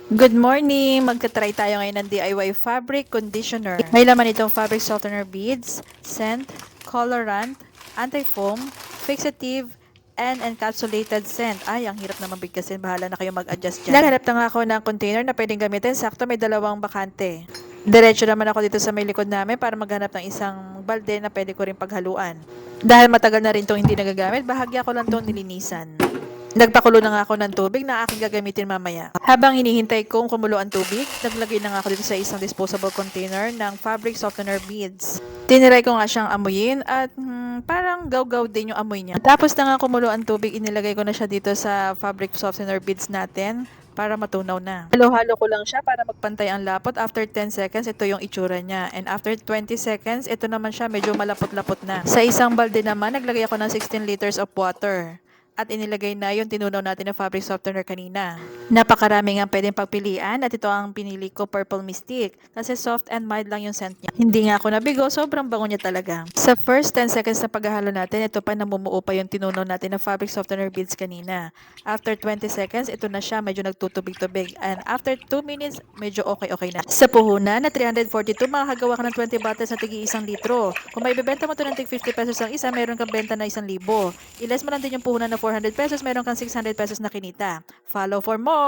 Good morning! Magta-try tayo ngayon ng DIY fabric conditioner. May laman itong fabric softener beads, scent, colorant, anti-foam, fixative, and encapsulated scent. Ay, ang hirap naman bigkasin. Bahala na kayo mag-adjust dyan. Naghanap na nga ako ng container na pwedeng gamitin. Sakto may dalawang bakante. Diretso naman ako dito sa may likod namin para maghanap ng isang balde na pwede ko rin paghaluan. Dahil matagal na rin itong hindi nagagamit, bahagya ko lang itong nilinisan. Nagpakulo na nga ako ng tubig na aking gagamitin mamaya. Habang hinihintay kong kumulo ang tubig, naglagay na nga ako dito sa isang disposable container ng fabric softener beads. Tiniray ko nga siyang amuyin at parang gaw-gaw din yung amoy niya. Tapos na nga kumulo ang tubig, inilagay ko na siya dito sa fabric softener beads natin para matunaw na. Halo-halo ko lang siya para magpantay ang lapot. After 10 seconds, ito yung itsura niya. And after 20 seconds, ito naman siya medyo malapot-lapot na. Sa isang balde naman, naglagay ako ng 16 liters of water. At inilagay na yung tinunaw natin na fabric softener kanina. Napakarami nga pwedeng pagpilian at ito ang pinili ko, Purple Mystic. Kasi soft and mild lang yung scent niya. Hindi nga ako nabigo, sobrang bango niya talaga. Sa first 10 seconds na paghahalo natin, ito pa namumuo pa yung tinunaw natin na fabric softener beads kanina. After 20 seconds, ito na siya, medyo nagtutubig-tubig. And after 2 minutes, medyo okay-okay na. Sa puhunan na 342, makakagawa ka ng 20 bottles na tigi 1 litro. Kung may bibenta mo ito ng tig 50 pesos ang isa, meron kang benta na 1,000. Iles mo lang din yung puhunan na 400 pesos, meron kang 600 pesos na kinita. Follow for more!